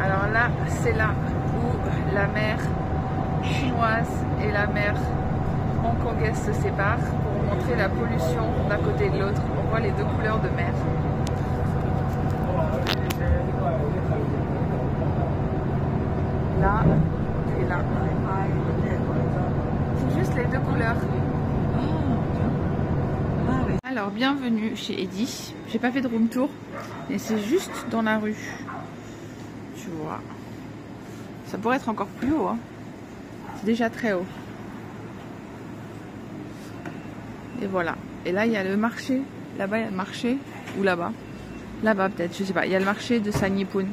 Alors là, c'est là où la mer chinoise et la mer hongkongaise se séparent pour vous montrer la pollution d'un côté et de l'autre. On voit les deux couleurs de mer. Là et là. C'est juste les deux couleurs. Alors bienvenue chez Eddy. J'ai pas fait de room tour, mais c'est juste dans la rue. Tu vois. Ça pourrait être encore plus haut. Hein. C'est déjà très haut. Et voilà. Et là il y a le marché. Là-bas il y a le marché. Ou là-bas. Là-bas peut-être, je sais pas. Il y a le marché de Sanlitun.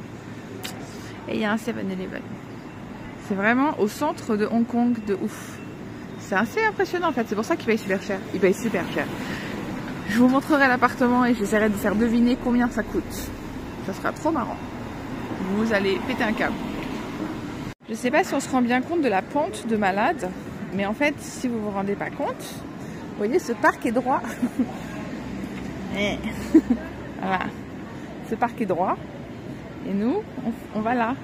Et il y a un 7-Eleven. C'est vraiment au centre de Hong Kong de ouf. C'est assez impressionnant en fait. C'est pour ça qu'il paye super cher. Il paye super cher. Je vous montrerai l'appartement et j'essaierai de vous faire deviner combien ça coûte. Ça sera trop marrant. Vous allez péter un câble. Je ne sais pas si on se rend bien compte de la pente de malade. Mais en fait, si vous ne vous rendez pas compte, vous voyez, ce parc est droit. Voilà. Ce parc est droit. Et nous, on va là.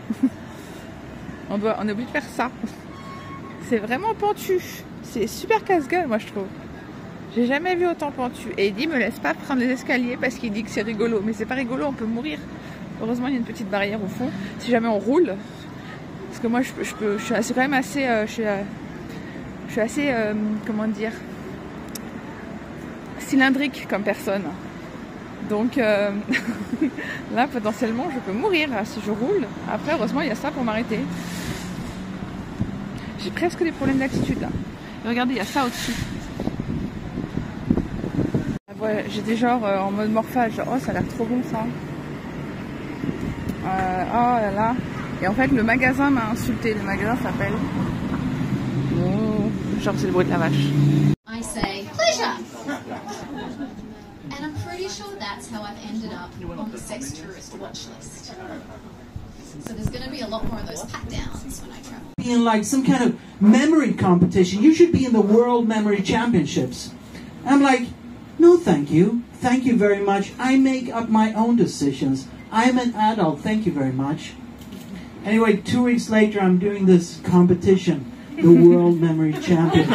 On est obligé de faire ça. C'est vraiment pentu. C'est super casse-gueule, moi, je trouve. J'ai jamais vu autant pentu. Et Eddy me laisse pas prendre les escaliers parce qu'il dit que c'est rigolo. Mais c'est pas rigolo, on peut mourir. Heureusement, il y a une petite barrière au fond. Si jamais on roule. Parce que moi, je suis quand même assez... je suis assez... comment dire... cylindrique comme personne. Donc là, potentiellement, je peux mourir si je roule. Après, heureusement, il y a ça pour m'arrêter. J'ai presque des problèmes d'attitude là. Et regardez, il y a ça au-dessus. Ouais, j'étais genre en mode morphage. Oh, ça a l'air trop bon ça. Oh là là. Et en fait, le magasin m'a insulté. Le magasin s'appelle... Oh, genre, c'est le bruit de la vache. I say pleasure. And I'm pretty sure that's how I've ended up on the sex tourist watch list. So there's going to be a lot more of those pat downs when I travel. In like some kind of memory competition, you should be in the World Memory Championships. And I'm like, no, thank you. Thank you very much. I make up my own decisions. I'm an adult. Thank you very much. Anyway, 2 weeks later, I'm doing this competition, the World Memory Championship.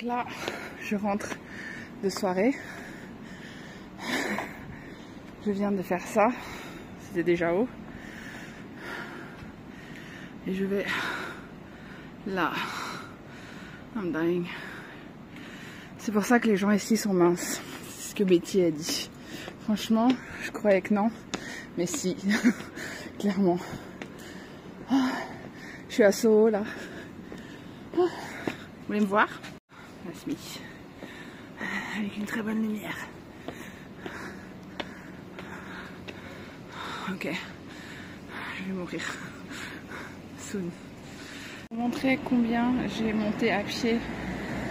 Là, je rentre de soirée. Je viens de faire ça. C'était déjà haut. Et je vais là. I'm dying. C'est pour ça que les gens ici sont minces. C'est ce que Betty a dit. Franchement, je croyais que non. Mais si. Clairement. Je suis à Soho là. Vous voulez me voir? Smith. Avec une très bonne lumière. Ok. Je vais mourir. Soon. Pour vous montrer combien j'ai monté à pied.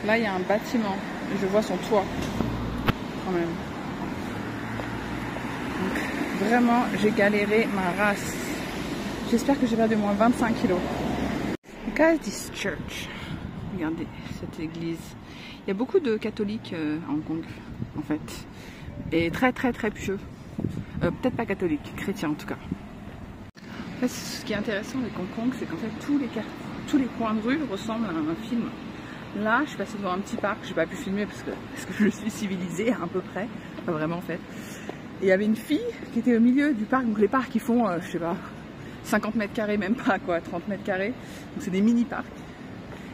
Là, il y a un bâtiment. Je vois son toit. Quand même. Donc, vraiment, j'ai galéré ma race. J'espère que j'ai perdu au moins 25 kilos. Look at this church. Regardez cette église. Il y a beaucoup de catholiques à Hong Kong, en fait. Et très très très pieux. Peut-être pas catholiques, chrétiens en tout cas. En fait, ce qui est intéressant avec Hong Kong, c'est qu'en fait tous les coins de rue ressemblent à un film. Là, je suis passée devant un petit parc, j'ai pas pu filmer parce que je suis civilisée à peu près. Pas vraiment en fait. Et il y avait une fille qui était au milieu du parc. Donc les parcs ils font, je sais pas, 50 mètres carrés, même pas quoi, 30 mètres carrés. Donc c'est des mini-parcs.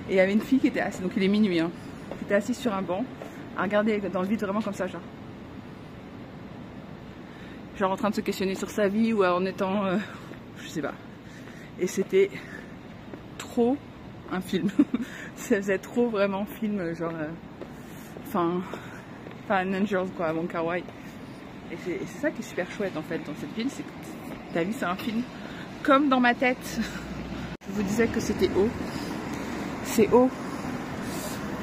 Et il y avait une fille qui était assise, donc il est minuit, hein, qui était assise sur un banc, à regarder dans le vide vraiment comme ça, genre. Genre en train de se questionner sur sa vie ou en étant, je sais pas. Et c'était trop un film. Ça faisait trop vraiment film, genre, enfin, Fan Angels quoi, à Wong Kar-wai. Et c'est ça qui est super chouette en fait dans cette ville, c'est que ta vie c'est un film comme dans ma tête. Je vous disais que c'était haut. C'est haut.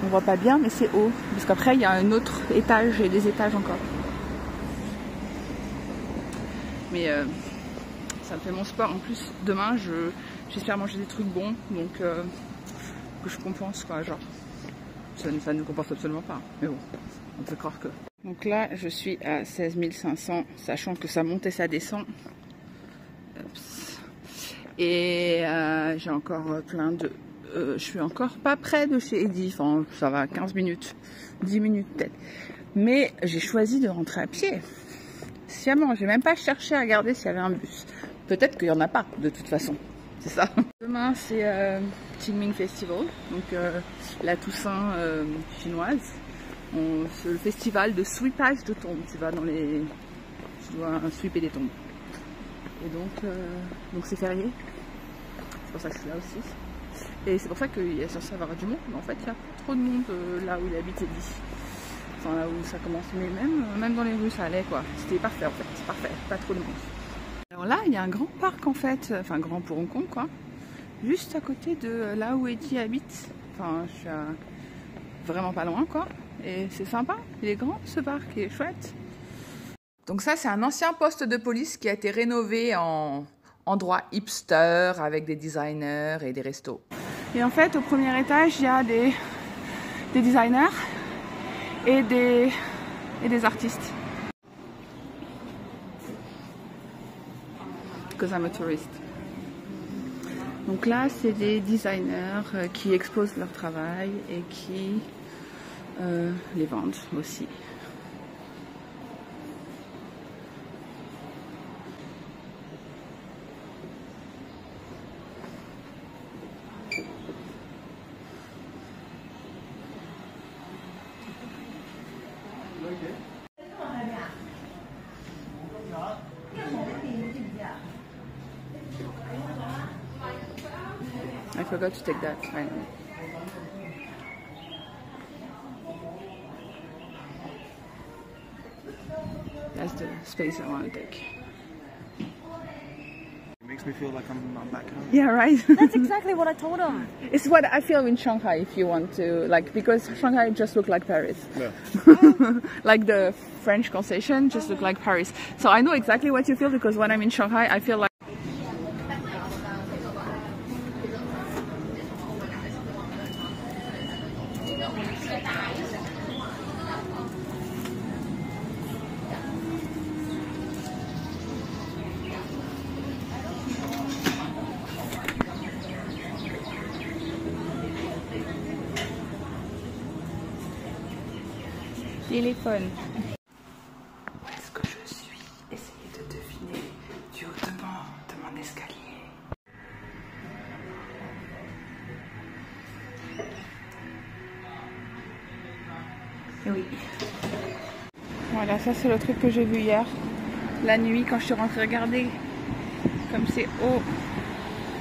On voit pas bien, mais c'est haut. Parce qu'après, il y a un autre étage et des étages encore. Mais ça me fait mon sport. En plus, demain, j'espère manger des trucs bons. Donc, que je compense, quoi. Genre, ça ne compense absolument pas. Mais bon, on peut croire que... Donc là, je suis à 16 500, sachant que ça monte et ça descend. Et j'ai encore plein de... je suis encore pas près de chez Eddy, enfin ça va 15 minutes, 10 minutes peut-être. Mais j'ai choisi de rentrer à pied. Sciemment, j'ai même pas cherché à regarder s'il y avait un bus. Peut-être qu'il y en a pas de toute façon, c'est ça. Demain c'est Qingming Festival, donc la Toussaint chinoise. C'est le festival de sweepage de tombes. Tu vas dans les... Tu dois sweeper des tombes. Et donc c'est férié. C'est pour ça que je suis là aussi. Et c'est pour ça qu'il y a censé avoir du monde. Mais en fait, il n'y a pas trop de monde là où il habite Eddy. Enfin, là où ça commence. Mais même dans les rues, ça allait quoi. C'était parfait en fait. C'est parfait. Pas trop de monde. Alors là, il y a un grand parc en fait. Enfin, grand pour Hong Kong quoi. Juste à côté de là où Eddy habite. Enfin, je suis vraiment pas loin quoi. Et c'est sympa. Il est grand ce parc. Il est chouette. Donc ça, c'est un ancien poste de police qui a été rénové en endroit hipster avec des designers et des restos. Et en fait, au premier étage, il y a des designers et des artistes. Because I'm a tourist. Donc là, c'est des designers qui exposent leur travail et qui les vendent aussi. I forgot to take that finally. That's the space I want to take. It makes me feel like I'm back home. Yeah, right? That's exactly what I told him. It's what I feel in Shanghai if you want to, like, because Shanghai just looks like Paris. Yeah. Like the French concession just look like Paris. So I know exactly what you feel because when I'm in Shanghai, I feel like téléphone. Où est-ce que je suis? Essayez de deviner du haut de mon escalier. Et oui. Voilà, ça c'est le truc que j'ai vu hier. La nuit quand je suis rentrée regarder comme c'est haut.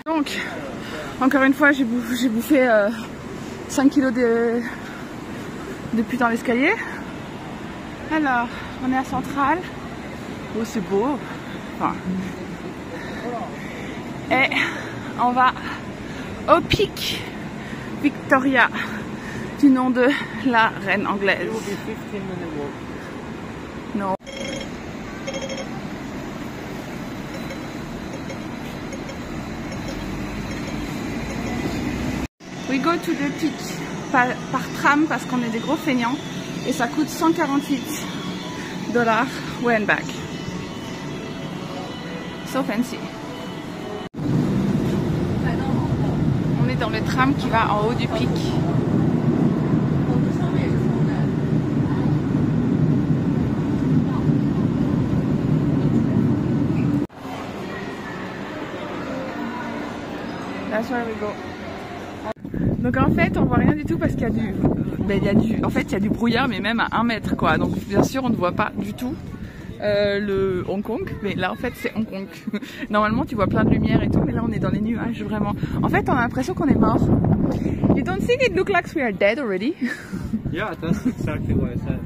Donc, encore une fois, j'ai bouffé 5 kilos de putain l'escalier. Alors, on est à Centrale. Oh, c'est beau. Enfin. Et on va au pic Victoria, du nom de la reine anglaise. Non. We go to the peak par tram parce qu'on est des gros feignants. Et ça coûte $148 way and back. So fancy. On est dans le tram qui va en haut du pic. That's where we go. Donc en fait on voit rien du tout parce qu'il y a il y a du brouillard mais même à 1 mètre quoi. Donc bien sûr on ne voit pas du tout le Hong Kong, mais là en fait c'est Hong Kong. Normalement tu vois plein de lumière et tout, mais là on est dans les nuages vraiment. En fait on a l'impression qu'on est mort. You don't think it looks like we are dead already? Yeah, that's exactly what I said.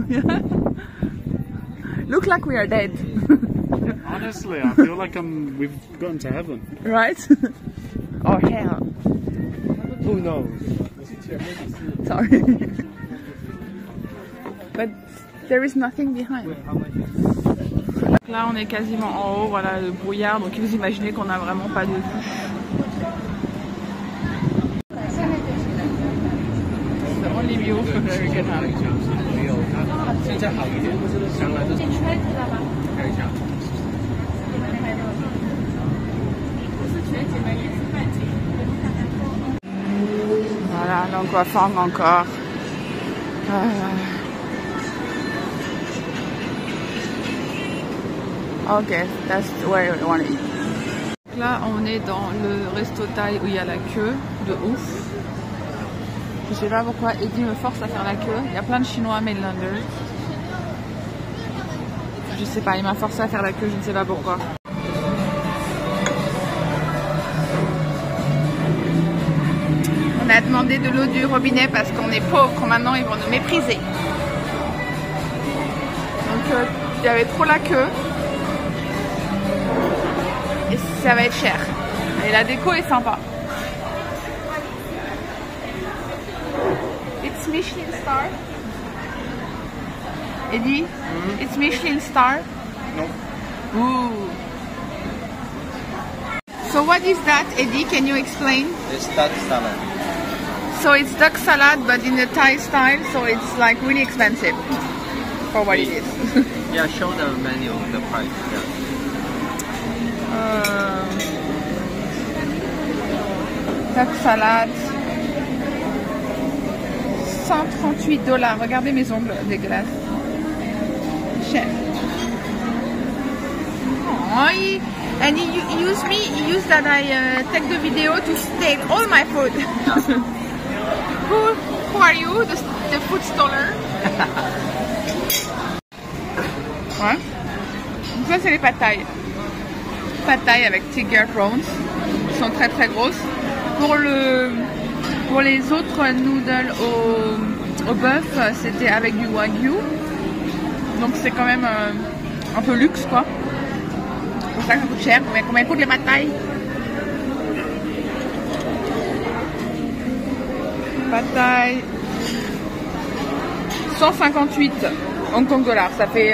Yeah. Look like we are dead. Honestly, I feel like we've gotten to heaven. Right? Or hell. Who knows? Sorry. But there is nothing behind. Là, on est quasiment en haut, voilà le brouillard. Donc, vous imaginez qu'on n'a vraiment pas de vue. The only view from there we can have. Voilà, donc on va faire encore. Ok, that's where we want to eat. Là, on est dans le resto thaï où il y a la queue de ouf. Je sais pas pourquoi Eddie me force à faire la queue. Il y a plein de Chinois mainlanders. Je sais pas, il m'a forcé à faire la queue, je ne sais pas pourquoi. On a demandé de l'eau du robinet parce qu'on est pauvres. Maintenant, ils vont nous mépriser. Donc, il y avait trop la queue. Et ça va être cher. Et la déco est sympa. It's Michelin star. Eddie, it's Michelin star. No. Ooh. So what is that, Eddie? Can you explain? It's duck salad. So it's duck salad, but in the Thai style. So it's like really expensive for what it is. Yeah, show the menu, the price. Yeah. Duck salade. $138. Regardez mes ongles dégueulasses. Cher. Oh, and he used that I take the video to steal all my food. Who are you? The food stoler? Ouais. Donc ça c'est les pad thai. Pad thai avec tiger prawns. Ils sont très très grosses. Pour les autres noodles au bœuf, c'était avec du wagyu. Donc c'est quand même un peu luxe quoi. C'est pour ça que ça coûte cher. Mais combien coûtent les pad thai? Pad thai 158 Hong Kong dollars. Ça fait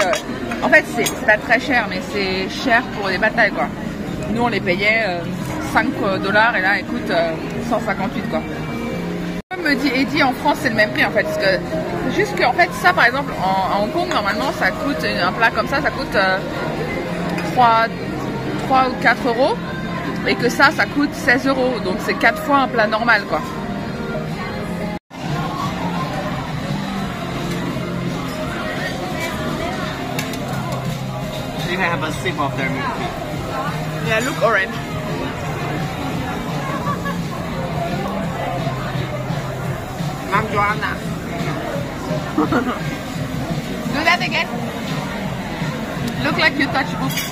en fait c'est pas très cher, mais c'est cher pour les pad thai quoi. Nous on les payait $5 et là ils coûtent 158 quoi. Comme me dit Eddie, en France c'est le même prix en fait, parce que juste que en fait ça par exemple en Hong Kong normalement ça coûte un plat comme ça coûte 3 ou 4 euros, et que ça coûte 16 euros, donc c'est 4 fois un plat normal quoi. You can have a sip of their milk tea. Yeah, look orange. I'm Joanna. Do that again. Look like you touch books.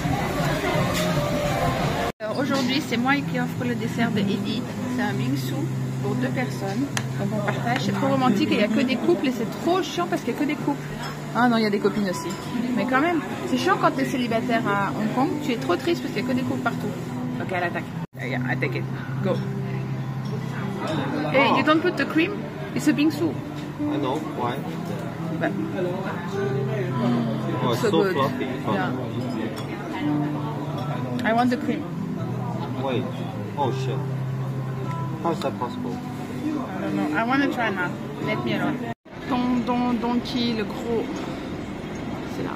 Aujourd'hui, c'est moi qui offre le dessert de Eddie. C'est un bingsu pour 2 personnes. Donc on partage. C'est trop romantique et il n'y a que des couples et c'est trop chiant parce qu'il n'y a que des couples. Ah non, il y a des copines aussi. Mais quand même, c'est chiant quand tu es célibataire à Hong Kong. Tu es trop triste parce qu'il n'y a que des couples partout. Ok, elle attaque. Yeah, I take it. Go. Hey, you don't put the cream? It's a bingsu. I know, why? But Oh, it's so so good. fluffy. Oh. Yeah. I want the cream. Wait. Oh shit. How is that possible? I don't know. I want to try now. Let me alone. Donkey, le gros. C'est là.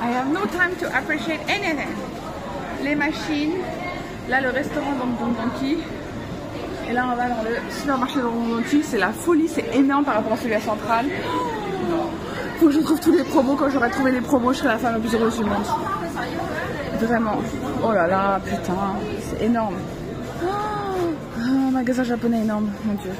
I have no time to appreciate anything. Les machines. Là, le restaurant Donkey. Et là, on va dans le supermarché Donkey. C'est la folie. C'est énorme par rapport à celui à Centrale. Faut que je trouve tous les promos. Quand j'aurai trouvé les promos, je serai la femme la plus heureuse du monde. Vraiment. Oh là là, putain. C'est énorme. Oh, un magasin japonais énorme. Mon Dieu.